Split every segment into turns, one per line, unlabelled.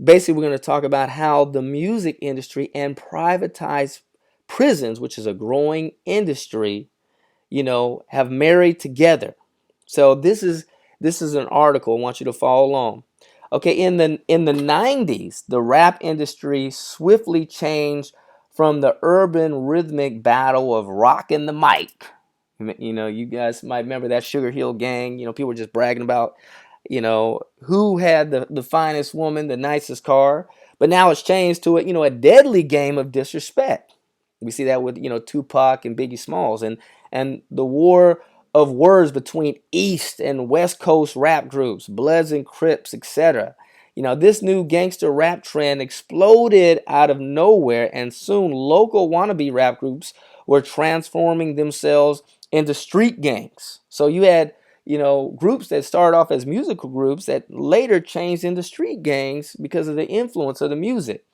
Basically, we're going to talk about how the music industry and privatized prisons, which is a growing industry, have married together. So this is an article. I want you to follow along. Okay, in the 90s, the rap industry swiftly changed from the urban rhythmic battle of rocking the mic. You guys might remember that Sugar Hill Gang. People were just bragging about, who had the finest woman, the nicest car. But now it's changed to a deadly game of disrespect. We see that with, Tupac and Biggie Smalls, and the war of words between East and West Coast rap groups, Bloods and Crips, etc. This new gangster rap trend exploded out of nowhere, and soon local wannabe rap groups were transforming themselves into street gangs. So you had, groups that started off as musical groups that later changed into street gangs because of the influence of the music,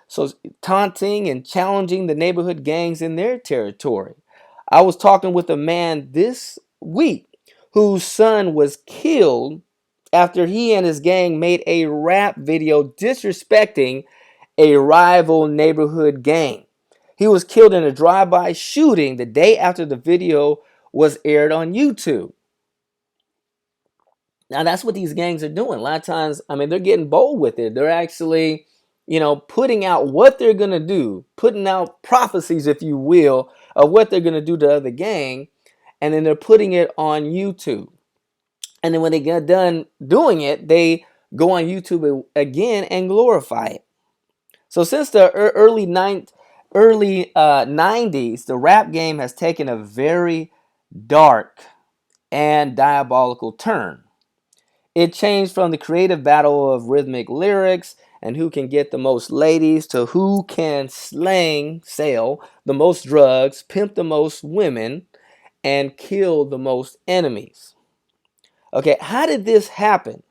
so taunting and challenging the neighborhood gangs in their territory. I was talking with a man this week whose son was killed after he and his gang made a rap video disrespecting a rival neighborhood gang. He was killed in a drive-by shooting the day after the video was aired on YouTube. Now that's what these gangs are doing. A lot of times, they're getting bold with it. They're actually, putting out what they're going to do, putting out prophecies, if you will, of what they're going to do to other gang, and then they're putting it on YouTube. And then when they get done doing it, they go on YouTube again and glorify it. So since the early 90s, the rap game has taken a very dark and diabolical turn. It changed from the creative battle of rhythmic lyrics and who can get the most ladies to who can sell the most drugs, pimp the most women, and kill the most enemies. Okay, how did this happen?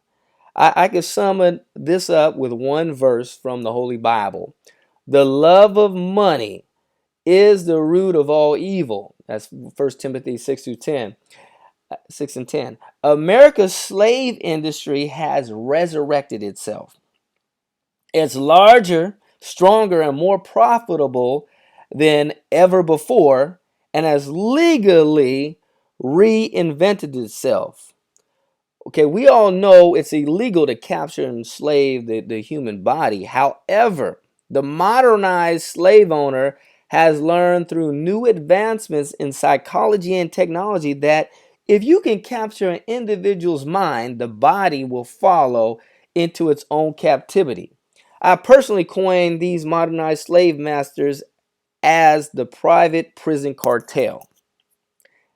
I could sum this up with one verse from the Holy Bible. The love of money is the root of all evil. That's 1 Timothy 6 and 10. America's slave industry has resurrected itself. It's larger, stronger, and more profitable than ever before, and has legally reinvented itself. Okay, we all know it's illegal to capture and enslave the human body. However, the modernized slave owner has learned through new advancements in psychology and technology that if you can capture an individual's mind, the body will follow into its own captivity. I personally coined these modernized slave masters as the private prison cartel.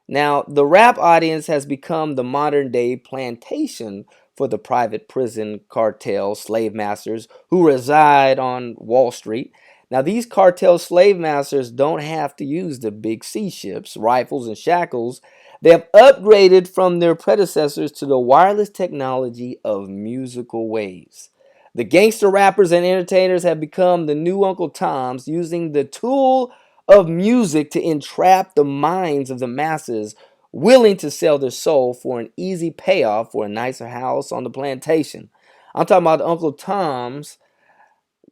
Now, the rap audience has become the modern day plantation for the private prison cartel slave masters who reside on Wall Street. Now, these cartel slave masters don't have to use the big sea ships, rifles, and shackles. They have upgraded from their predecessors to the wireless technology of musical waves. The gangster rappers and entertainers have become the new Uncle Toms, using the tool of music to entrap the minds of the masses, willing to sell their soul for an easy payoff for a nicer house on the plantation. I'm talking about Uncle Toms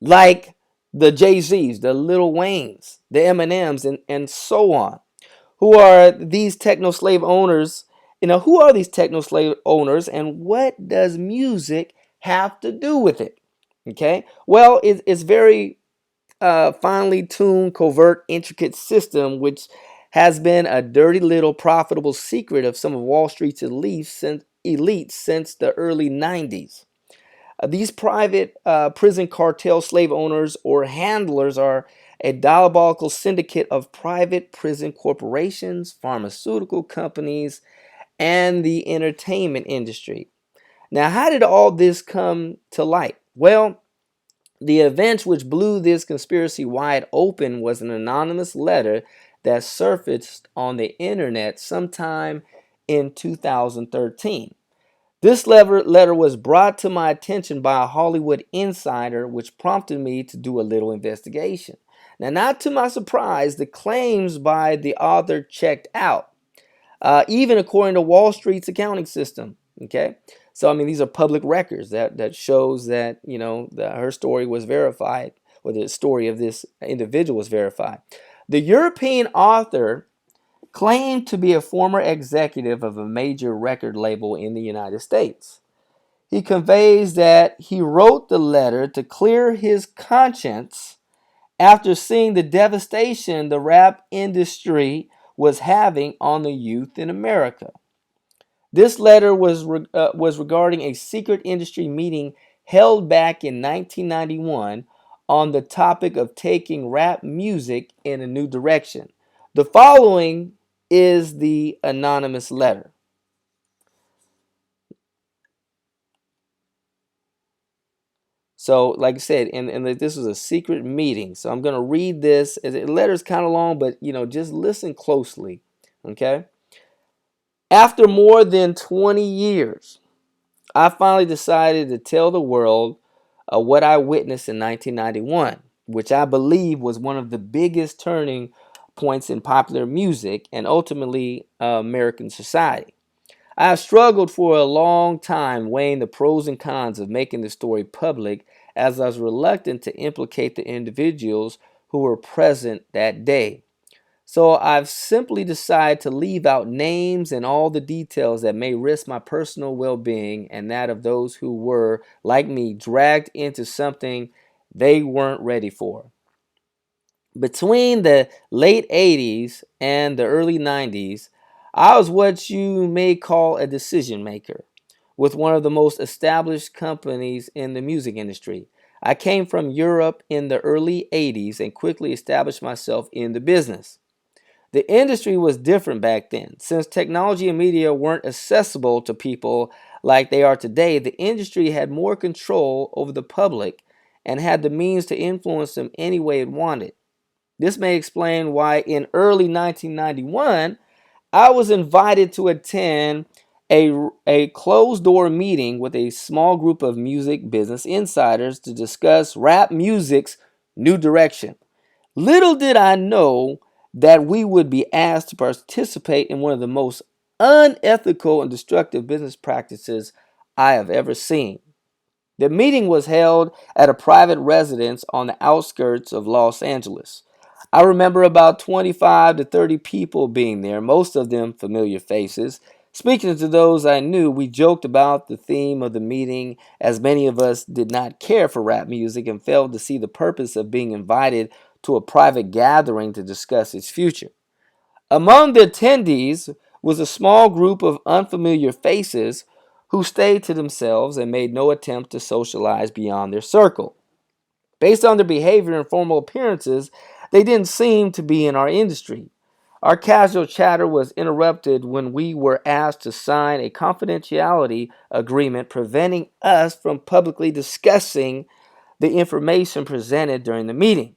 like the Jay-Z's, the Lil Waynes, the Eminems, and so on. Who are these techno slave owners? Who are these techno slave owners, and what does music have to do with it? Okay, well, it's very finely tuned, covert, intricate system, which has been a dirty little profitable secret of some of Wall Street's elites since the early 90s. These private prison cartel slave owners or handlers are a diabolical syndicate of private prison corporations, pharmaceutical companies, and the entertainment industry. Now, how did all this come to light? Well, the event which blew this conspiracy wide open was an anonymous letter that surfaced on the internet sometime in 2013. This letter was brought to my attention by a Hollywood insider, which prompted me to do a little investigation. Now, not to my surprise, the claims by the author checked out, even according to Wall Street's accounting system. Okay, So I mean, these are public records that shows that that her story was verified, or the story of this individual was verified. The European author claimed to be a former executive of a major record label in the United States. He conveys that he wrote the letter to clear his conscience after seeing the devastation the rap industry was having on the youth in America. This letter was regarding a secret industry meeting held back in 1991 on the topic of taking rap music in a new direction. The following is the anonymous letter. So, like I said, and this was a secret meeting. So I'm going to read this. The letter's kind of long, but just listen closely. Okay. After more than 20 years, I finally decided to tell the world what I witnessed in 1991, which I believe was one of the biggest turning points in popular music and ultimately American society. I have struggled for a long time weighing the pros and cons of making the story public, as I was reluctant to implicate the individuals who were present that day. So I've simply decided to leave out names and all the details that may risk my personal well-being and that of those who were, like me, dragged into something they weren't ready for. Between the late 80s and the early 90s, I was what you may call a decision maker with one of the most established companies in the music industry. I came from Europe in the early 80s and quickly established myself in the business. The industry was different back then. Since technology and media weren't accessible to people like they are today, the industry had more control over the public and had the means to influence them any way it wanted. This may explain why in early 1991, I was invited to attend a closed door meeting with a small group of music business insiders to discuss rap music's new direction. Little did I know that we would be asked to participate in one of the most unethical and destructive business practices I have ever seen. The meeting was held at a private residence on the outskirts of Los Angeles. I remember about 25 to 30 people being there, most of them familiar faces. Speaking to those I knew, we joked about the theme of the meeting, as many of us did not care for rap music and failed to see the purpose of being invited to a private gathering to discuss its future. Among the attendees was a small group of unfamiliar faces who stayed to themselves and made no attempt to socialize beyond their circle. Based on their behavior and formal appearances, they didn't seem to be in our industry. Our casual chatter was interrupted when we were asked to sign a confidentiality agreement preventing us from publicly discussing the information presented during the meeting.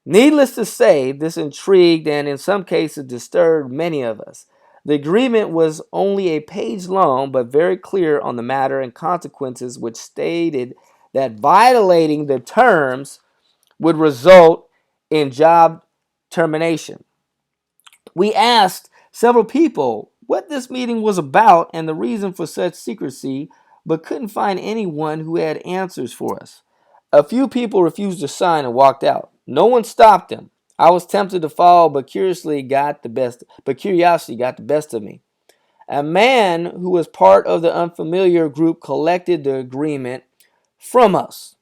Needless to say, this intrigued and in some cases disturbed many of us. The agreement was only a page long, but very clear on the matter and consequences, which stated that violating the terms would result in job termination. We asked several people what this meeting was about and the reason for such secrecy, but couldn't find anyone who had answers for us. A few people refused to sign and walked out. No one stopped them. I was tempted to follow, but curiosity got the best of me. A man who was part of the unfamiliar group collected the agreement from us.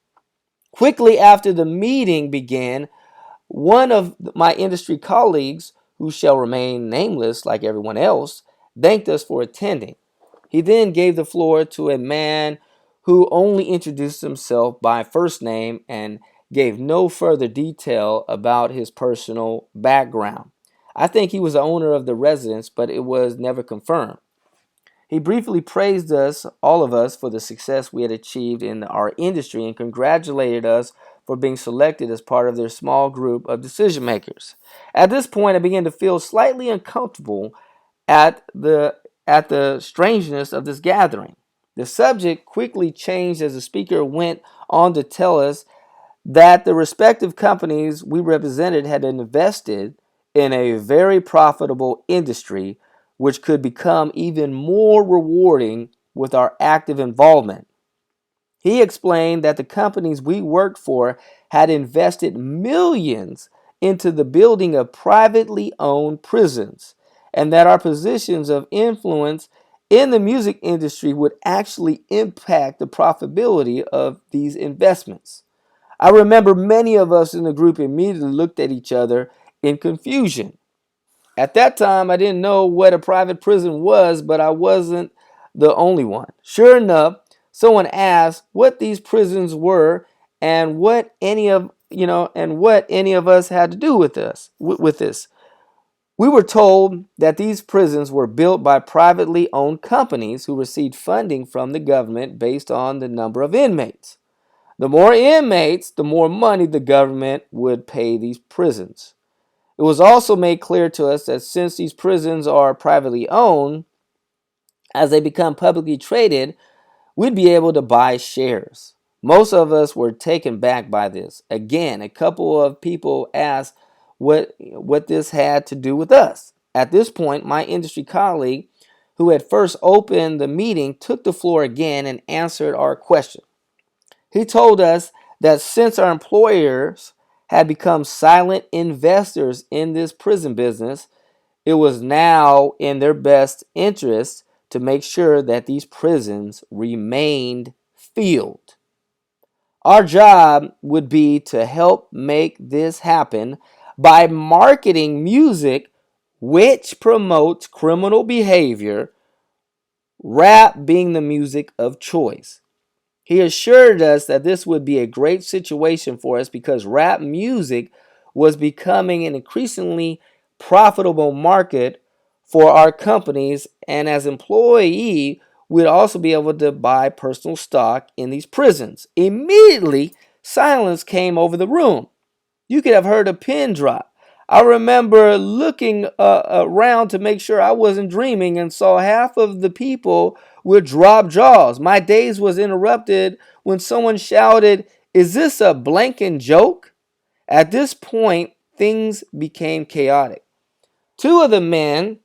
Quickly after the meeting began, one of my industry colleagues, who shall remain nameless like everyone else, thanked us for attending. He then gave the floor to a man who only introduced himself by first name and gave no further detail about his personal background. I think he was the owner of the residence, but it was never confirmed. He briefly praised us, all of us, for the success we had achieved in our industry and congratulated us for being selected as part of their small group of decision makers. At this point, I began to feel slightly uncomfortable at the strangeness of this gathering. The subject quickly changed as the speaker went on to tell us that the respective companies we represented had invested in a very profitable industry which could become even more rewarding with our active involvement. He explained that the companies we worked for had invested millions into the building of privately owned prisons, and that our positions of influence in the music industry would actually impact the profitability of these investments. I remember many of us in the group immediately looked at each other in confusion. At that time, I didn't know what a private prison was, but I wasn't the only one. Sure enough, someone asked what these prisons were and what any of us had to do with this. We were told that these prisons were built by privately owned companies who received funding from the government based on the number of inmates. The more inmates, the more money the government would pay these prisons. It was also made clear to us that since these prisons are privately owned, as they become publicly traded, we'd be able to buy shares. Most of us were taken back by this. Again, a couple of people asked what this had to do with us. At this point, my industry colleague, who had first opened the meeting, took the floor again and answered our question. He told us that since our employers had become silent investors in this prison business, it was now in their best interest to make sure that these prisons remained filled. Our job would be to help make this happen by marketing music which promotes criminal behavior, rap being the music of choice. He assured us that this would be a great situation for us because rap music was becoming an increasingly profitable market for our companies, and as employee, we'd also be able to buy personal stock in these prisons. Immediately, silence came over the room. You could have heard a pin drop. I remember looking around to make sure I wasn't dreaming and saw half of the people with dropped jaws. My daze was interrupted when someone shouted, "Is this a blanking joke?" At this point, things became chaotic. Two of the men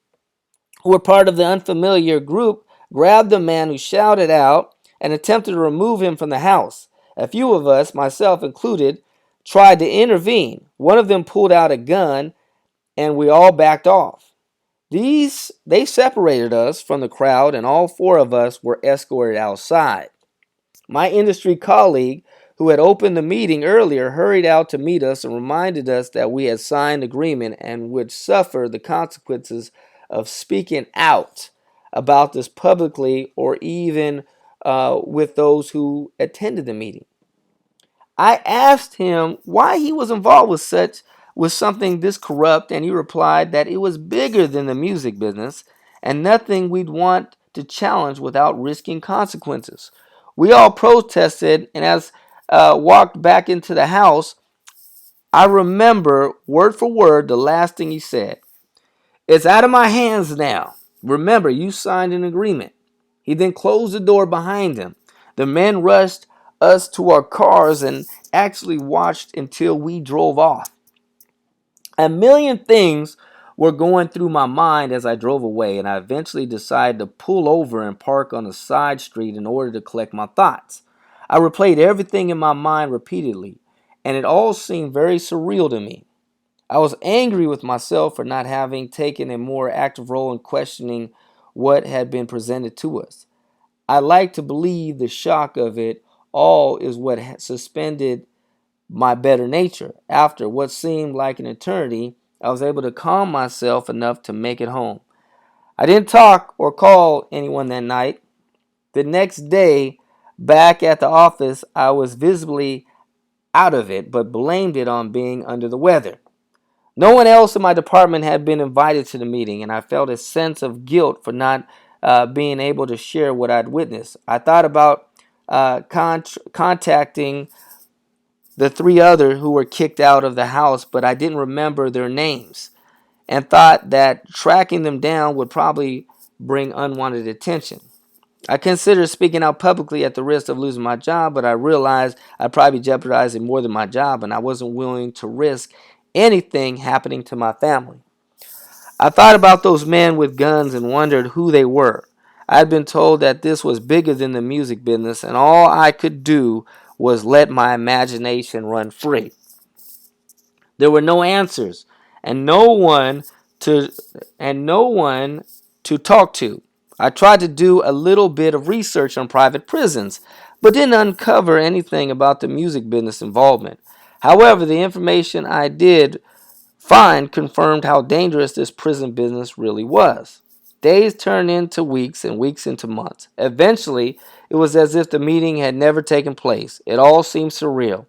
who were part of the unfamiliar group grabbed the man who shouted out and attempted to remove him from the house. A few of us, myself included, tried to intervene. One of them pulled out a gun and we all backed off. They separated us from the crowd and all four of us were escorted outside. My industry colleague, who had opened the meeting earlier, hurried out to meet us and reminded us that we had signed agreement and would suffer the consequences of speaking out about this publicly or even with those who attended the meeting. I asked him why he was involved with something this corrupt, and he replied that it was bigger than the music business and nothing we'd want to challenge without risking consequences. We all protested, and as walked back into the house, I remember word for word the last thing he said. "It's out of my hands now. Remember, you signed an agreement." He then closed the door behind him. The men rushed us to our cars and actually watched until we drove off. A million things were going through my mind as I drove away, and I eventually decided to pull over and park on a side street in order to collect my thoughts. I replayed everything in my mind repeatedly, and it all seemed very surreal to me. I was angry with myself for not having taken a more active role in questioning what had been presented to us. I like to believe the shock of it all is what suspended my better nature. After what seemed like an eternity, I was able to calm myself enough to make it home. I didn't talk or call anyone that night. The next day, back at the office, I was visibly out of it, but blamed it on being under the weather. No one else in my department had been invited to the meeting, and I felt a sense of guilt for not being able to share what I'd witnessed. I thought about contacting the three others who were kicked out of the house, but I didn't remember their names and thought that tracking them down would probably bring unwanted attention. I considered speaking out publicly at the risk of losing my job, but I realized I'd probably be jeopardizing more than my job, and I wasn't willing to risk anything happening to my family. I thought about those men with guns and wondered who they were. I had been told that this was bigger than the music business, and all I could do was let my imagination run free. There were no answers, and to no one to talk to. I tried to do a little bit of research on private prisons, but didn't uncover anything about the music business involvement. However, the information I did find confirmed how dangerous this prison business really was. Days turned into weeks and weeks into months. Eventually, it was as if the meeting had never taken place. It all seemed surreal.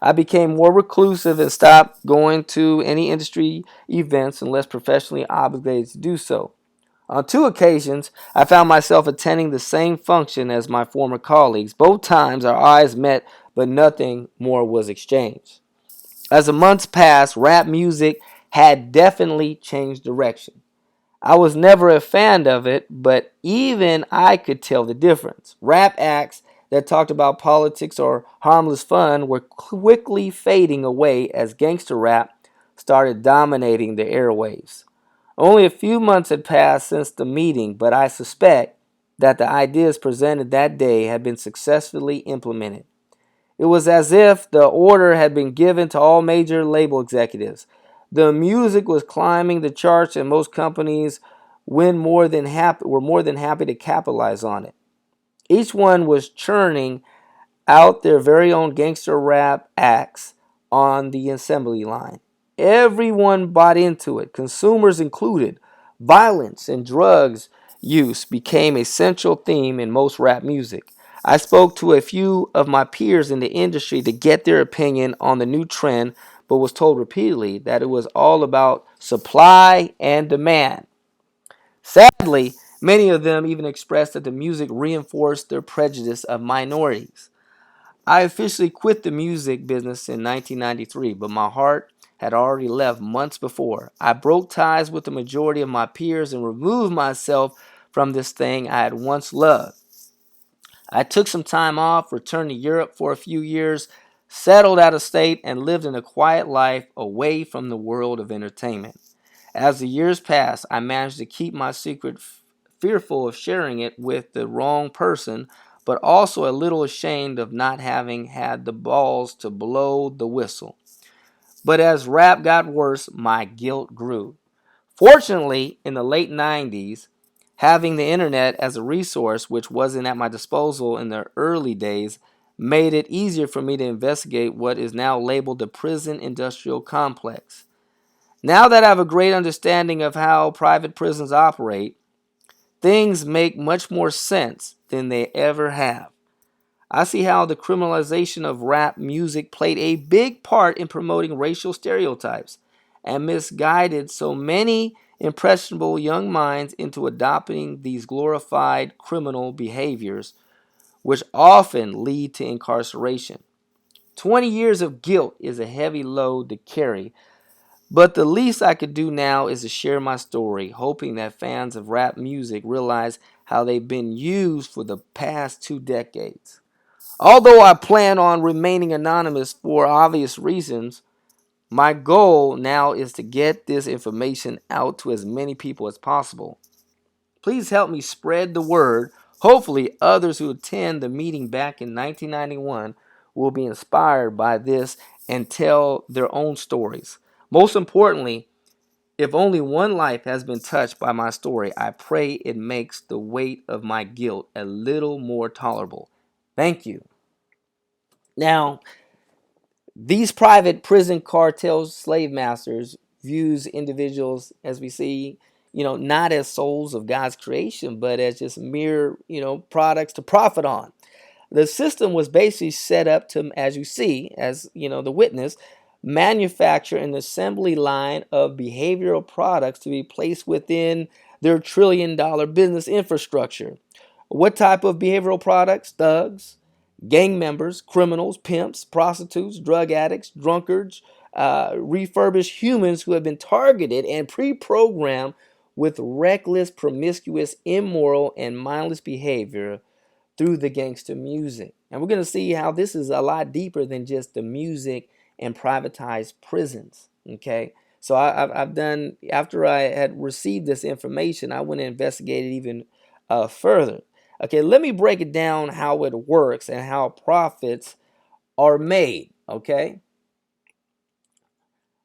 I became more reclusive and stopped going to any industry events unless professionally obligated to do so. On two occasions, I found myself attending the same function as my former colleagues. Both times our eyes met, but nothing more was exchanged. As the months passed, rap music had definitely changed direction. I was never a fan of it, but even I could tell the difference. Rap acts that talked about politics or harmless fun were quickly fading away as gangster rap started dominating the airwaves. Only a few months had passed since the meeting, but I suspect that the ideas presented that day had been successfully implemented. It was as if the order had been given to all major label executives. The music was climbing the charts, and most companies were more than happy to capitalize on it. Each one was churning out their very own gangster rap acts on the assembly line. Everyone bought into it, consumers included. Violence and drugs use became a central theme in most rap music. I spoke to a few of my peers in the industry to get their opinion on the new trend, but was told repeatedly that it was all about supply and demand. Sadly, many of them even expressed that the music reinforced their prejudice of minorities. I officially quit the music business in 1993, but my heart had already left months before. I broke ties with the majority of my peers and removed myself from this thing I had once loved. I took some time off, returned to Europe for a few years, settled out of state, and lived in a quiet life away from the world of entertainment. As the years passed, I managed to keep my secret, fearful of sharing it with the wrong person, but also a little ashamed of not having had the balls to blow the whistle. But as rap got worse, my guilt grew. Fortunately, in the late 90s, having the internet as a resource, which wasn't at my disposal in the early days, made it easier for me to investigate what is now labeled the prison industrial complex. Now that I have a great understanding of how private prisons operate, things make much more sense than they ever have. I see how the criminalization of rap music played a big part in promoting racial stereotypes and misguided so many impressionable young minds into adopting these glorified criminal behaviors, which often lead to incarceration. 20 years of guilt is a heavy load to carry, but the least I could do now is to share my story, hoping that fans of rap music realize how they've been used for the past 2 decades. Although I plan on remaining anonymous for obvious reasons, my goal now is to get this information out to as many people as possible. Please help me spread the word. Hopefully, others who attend the meeting back in 1991 will be inspired by this and tell their own stories. Most importantly, if only one life has been touched by my story, I pray it makes the weight of my guilt a little more tolerable. Thank you. Now, these private prison cartels, slave masters, views individuals, as we see, not as souls of God's creation, but as just mere, products to profit on. The system was basically set up to, as you see, as the witness, manufacture an assembly line of behavioral products to be placed within their $1 trillion business infrastructure. What type of behavioral products? Thugs, gang members, criminals, pimps, prostitutes, drug addicts, drunkards, refurbished humans who have been targeted and pre-programmed with reckless, promiscuous, immoral, and mindless behavior through the gangster music. And we're going to see how this is a lot deeper than just the music and privatized prisons. Okay. So I've done, after I had received this information, I went and investigated even further. Okay, let me break it down how it works and how profits are made. Okay,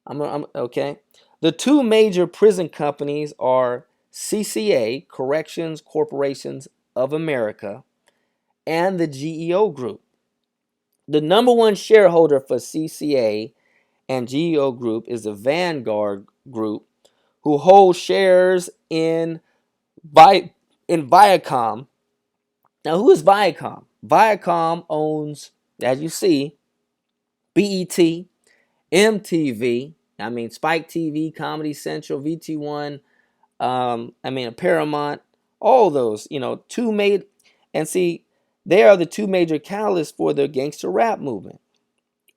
okay. The two major prison companies are CCA, Corrections Corporations of America, and the GEO Group. The number one shareholder for CCA and GEO Group is the Vanguard Group, who holds shares in Viacom. Now, who is Viacom? Viacom owns, as you see, BET, MTV, Spike TV, Comedy Central, VT1, Paramount, all those, two made, and see, they are the two major catalysts for the gangster rap movement.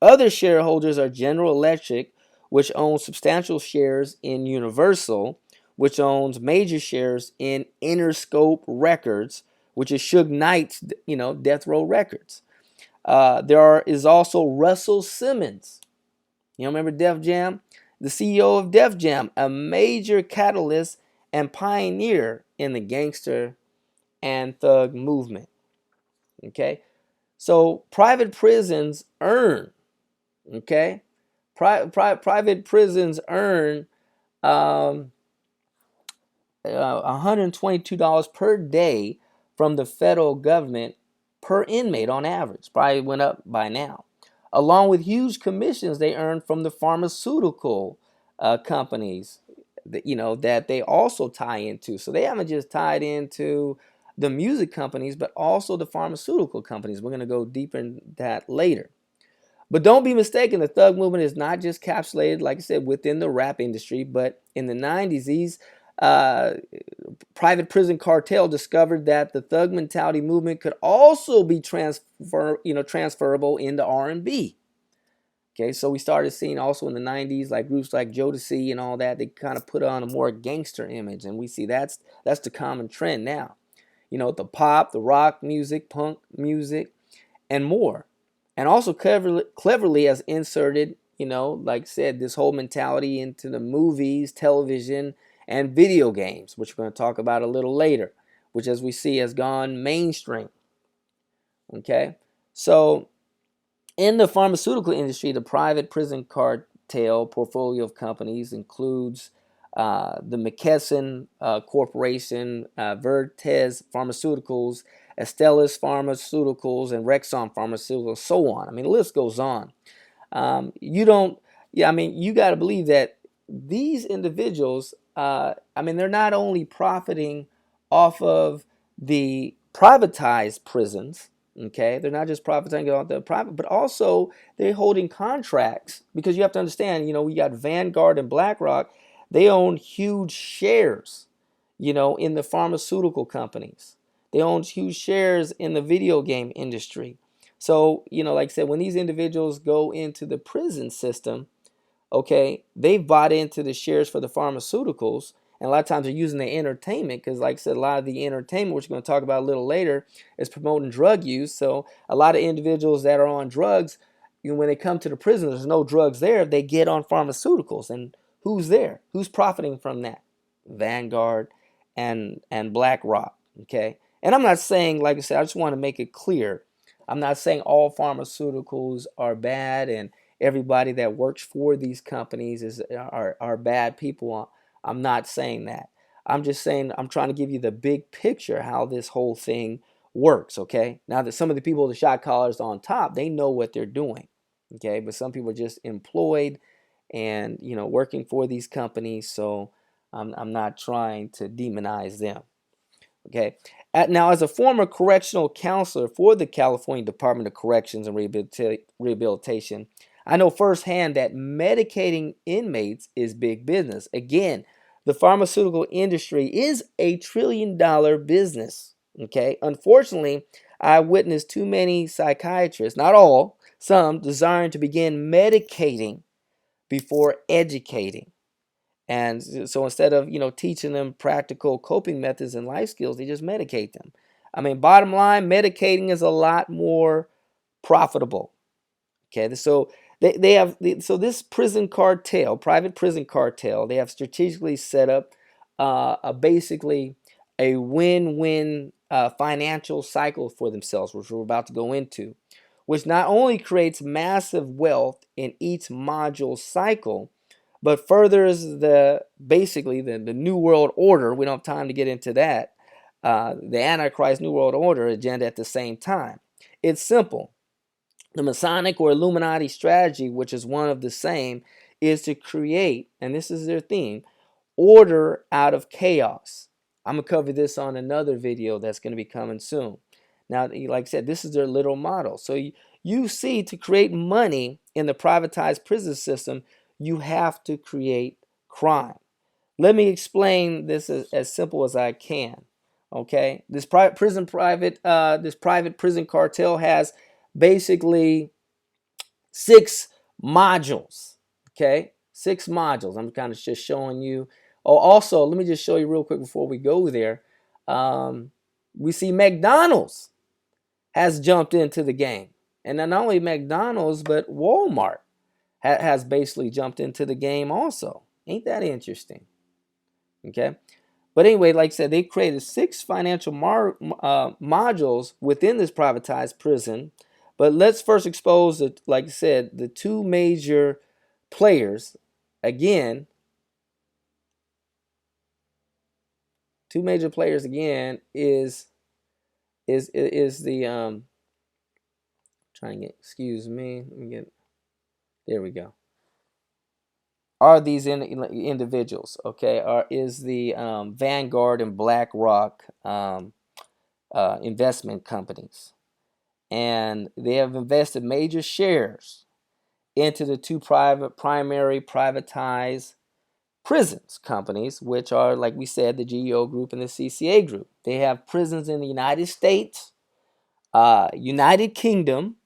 Other shareholders are General Electric, which owns substantial shares in Universal, which owns major shares in Interscope Records, which is Suge Knight's, Death Row Records. Is also Russell Simmons. Remember Def Jam? The CEO of Def Jam, a major catalyst and pioneer in the gangster and thug movement. Okay? So private prisons earn, private prisons earn $122 per day from the federal government per inmate on average. Probably went up by now. Along with huge commissions they earn from the pharmaceutical companies that they also tie into. So they haven't just tied into the music companies, but also the pharmaceutical companies. We're going to go deeper in that later. But don't be mistaken, the thug movement is not just capsulated, like I said, within the rap industry, but in the 90s, these private prison cartel discovered that the thug mentality movement could also be transferable into R&B. Okay, so we started seeing also in the 90s, like groups like Jodeci and all that, they kind of put on a more gangster image, and we see that's the common trend now. The pop, the rock music, punk music, and more. And also cleverly has inserted, like I said, this whole mentality into the movies, television, and video games, which we're going to talk about a little later, which as we see has gone mainstream. Okay, so in the pharmaceutical industry, the private prison cartel portfolio of companies includes the McKesson Corporation, Vertez Pharmaceuticals, Astellas Pharmaceuticals, and Rexon Pharmaceuticals, so on. The list goes on. You got to believe that these individuals, they're not only profiting off of the privatized prisons, okay? They're not just profiting off the private, but also they're holding contracts, because you have to understand, we got Vanguard and BlackRock. They own huge shares, in the pharmaceutical companies. They own huge shares in the video game industry. So, like I said, when these individuals go into the prison system, okay, they bought into the shares for the pharmaceuticals. And a lot of times they're using the entertainment because, like I said, a lot of the entertainment, which we're going to talk about a little later, is promoting drug use. So a lot of individuals that are on drugs, when they come to the prison, there's no drugs there. They get on pharmaceuticals. And who's there? Who's profiting from that? Vanguard and BlackRock, okay? And I'm not saying, like I said, I just want to make it clear. I'm not saying all pharmaceuticals are bad and everybody that works for these companies are bad people. I'm not saying that. I'm just saying I'm trying to give you the big picture how this whole thing works, okay? Now that some of the people, the shot callers on top, they know what they're doing, okay? But some people are just employed and, working for these companies, so I'm not trying to demonize them. Okay. Now, as a former correctional counselor for the California Department of Corrections and Rehabilitation, I know firsthand that medicating inmates is big business. Again, the pharmaceutical industry is a $1 trillion business. Okay. Unfortunately, I witnessed too many psychiatrists, not all, some desiring to begin medicating before educating. And so instead of, teaching them practical coping methods and life skills, they just medicate them. Bottom line, medicating is a lot more profitable. Okay, so they have, so this prison cartel, private prison cartel, they have strategically set up basically a win-win financial cycle for themselves, which we're about to go into, which not only creates massive wealth in each module cycle, but furthers basically the New World Order. We don't have time to get into that. The Antichrist New World Order agenda at the same time. It's simple. The Masonic or Illuminati strategy, which is one of the same, is to create, and this is their theme, order out of chaos. I'm going to cover this on another video that's going to be coming soon. Now, like I said, this is their little model. So you see, to create money in the privatized prison system, you have to create crime. Let me explain this as simple as I can. Okay, this private prison cartel has basically 6 modules. Okay, 6 modules. I'm kind of just showing you. Oh, also, let me just show you real quick before we go there. We see McDonald's has jumped into the game, and not only McDonald's, but Walmart has basically jumped into the game also. Ain't that interesting? Okay. But anyway, like I said, they created 6 financial modules within this privatized prison. But let's first expose, like I said, the 2 major players. Again, 2 major players again is the trying to get, excuse me, let me get, there we go. Are these individuals, okay? Is the Vanguard and BlackRock investment companies, and they have invested major shares into the 2 primary privatized prisons companies, which are, like we said, the GEO Group and the CCA Group. They have prisons in the United States, United Kingdom,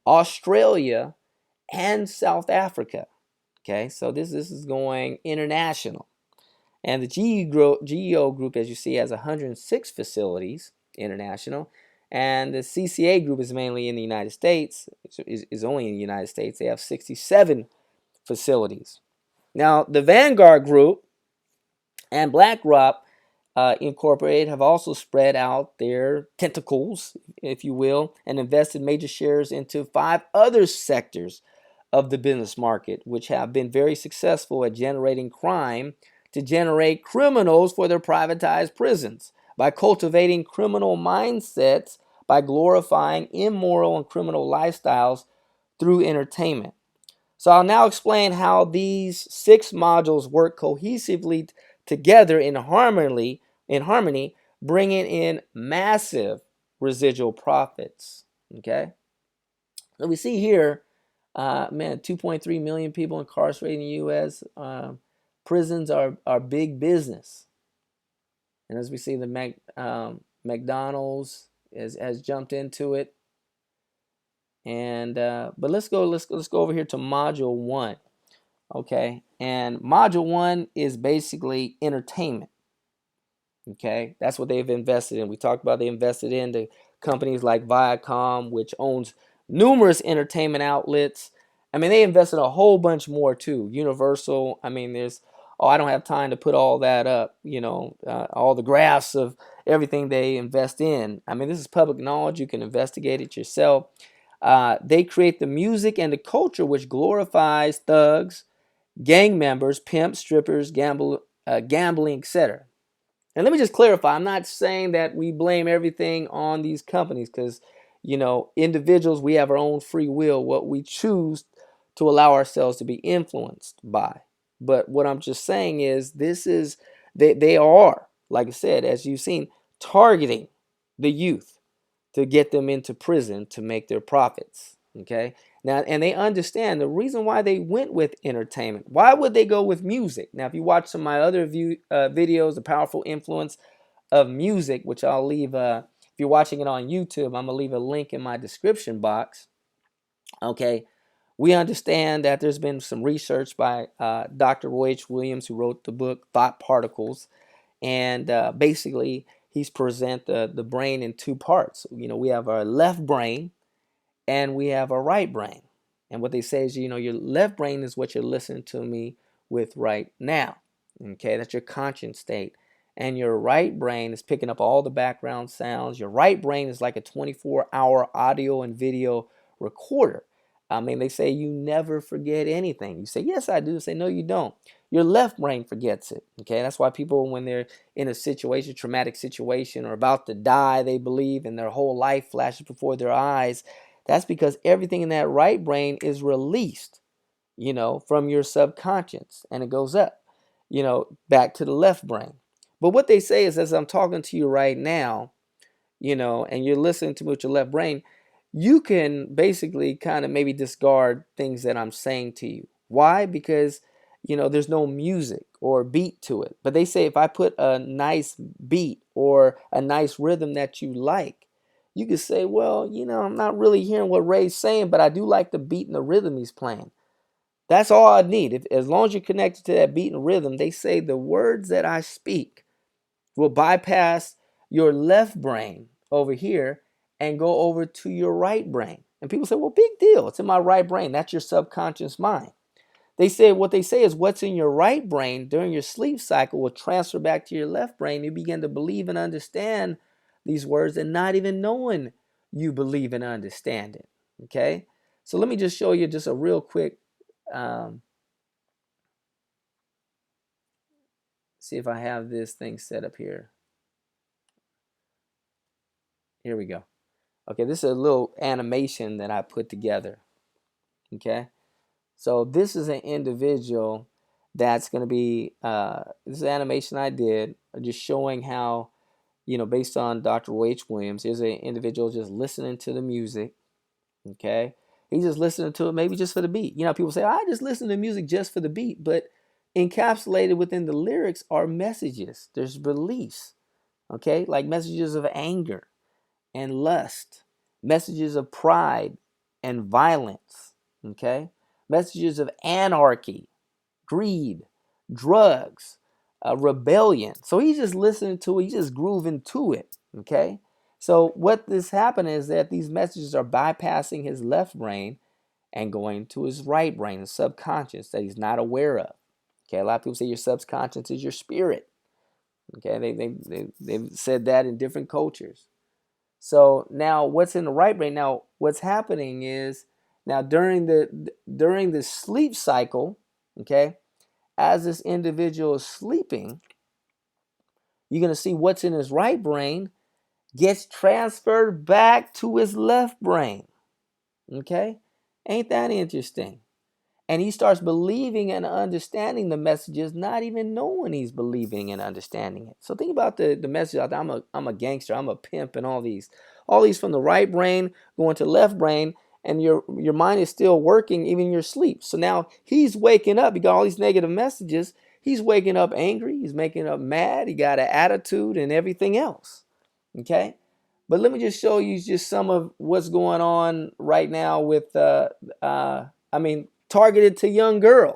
Australia, and South Africa. Okay, so this is going international. And the GEO Group, as you see, has 106 facilities international. And the CCA Group is mainly in the United States. Is only in the United States. They have 67 facilities. Now, the Vanguard Group and BlackRock Incorporated have also spread out their tentacles, if you will, and invested major shares into 5 other sectors of the business market, which have been very successful at generating crime to generate criminals for their privatized prisons by cultivating criminal mindsets, by glorifying immoral and criminal lifestyles through entertainment. So I'll now explain how these 6 modules work cohesively together in harmony, bringing in massive residual profits. Okay, so we see here, 2.3 million people incarcerated in the U.S. Prisons are big business, and as we see, the McDonald's has jumped into it. And but let's go over here to module 1. Okay, and module 1 is basically entertainment. Okay, that's what they've invested in. We talked about they invested into companies like Viacom, which owns numerous entertainment outlets. I mean, they invested a whole bunch more too. Universal. I mean, I don't have time to put all that up. All the graphs of everything they invest in. I mean, this is public knowledge. You can investigate it yourself. They create the music and the culture which glorifies thugs, gang members, pimps, strippers, gambling, etc. And let me just clarify, I'm not saying that we blame everything on these companies, because, individuals, we have our own free will, what we choose to allow ourselves to be influenced by. But what I'm just saying is they are, like I said, as you've seen, targeting the youth to get them into prison to make their profits. Okay. Now, and they understand the reason why they went with entertainment. Why would they go with music? Now, if you watch some of my other videos, The Powerful Influence of Music, which I'll leave, if you're watching it on YouTube, I'm going to leave a link in my description box. Okay. We understand that there's been some research by Dr. Roy H. Williams, who wrote the book Thought Particles. And basically, he's present the brain in 2 parts. We have our left brain and we have our right brain. And what they say is, your left brain is what you're listening to me with right now. Okay, that's your conscious state. and your right brain is picking up all the background sounds. Your right brain is like a 24-hour audio and video recorder. I mean, they say you never forget anything. You say, yes, I do. They say, no, you don't. Your left brain forgets it. Okay, that's why people, when they're in a situation, traumatic situation, or about to die, they believe, and their whole life flashes before their eyes. That's because everything in that right brain is released, from your subconscious, and it goes up, back to the left brain. But what they say is, as I'm talking to you right now, and you're listening to me with your left brain, you can basically kind of maybe discard things that I'm saying to you. Why? Because, there's no music or beat to it. But they say if I put a nice beat or a nice rhythm that you like, you could say, well, I'm not really hearing what Ray's saying, but I do like the beat and the rhythm he's playing. That's all I need. As long as you're connected to that beat and rhythm, they say the words that I speak will bypass your left brain over here and go over to your right brain. And people say, well, big deal. It's in my right brain. That's your subconscious mind. What they say is what's in your right brain during your sleep cycle will transfer back to your left brain. You begin to believe and understand these words and not even knowing you believe and understand it. Okay? So let me just show you just a real quick, see if I have this thing set up here. Here we go. Okay, this is a little animation that I put together. Okay, so this is an individual that's going to be, this is an animation I did, just showing how, based on Dr. H. Williams, here's an individual just listening to the music. Okay, he's just listening to it maybe just for the beat. People say, I just listen to music just for the beat, but encapsulated within the lyrics are messages. There's beliefs, okay, like messages of anger and lust, messages of pride and violence, okay? Messages of anarchy, greed, drugs, rebellion. So he's just listening to it, he's just grooving to it, okay? So what this happened is that these messages are bypassing his left brain and going to his right brain, the subconscious that he's not aware of. Okay, a lot of people say your subconscious is your spirit. Okay, they've said that in different cultures. So now what's in the right brain? Now what's happening is now during the sleep cycle, okay, as this individual is sleeping, you're going to see what's in his right brain gets transferred back to his left brain. Okay? Ain't that interesting? And he starts believing and understanding the messages, not even knowing he's believing and understanding it. So think about the message out there. I'm a gangster, I'm a pimp, and all these from the right brain going to the left brain, and your mind is still working even in your sleep. So now he's waking up. He got all these negative messages. He's waking up angry. He's making up mad. He got an attitude and everything else. Okay. But let me just show you just some of what's going on right now with, targeted to young girls.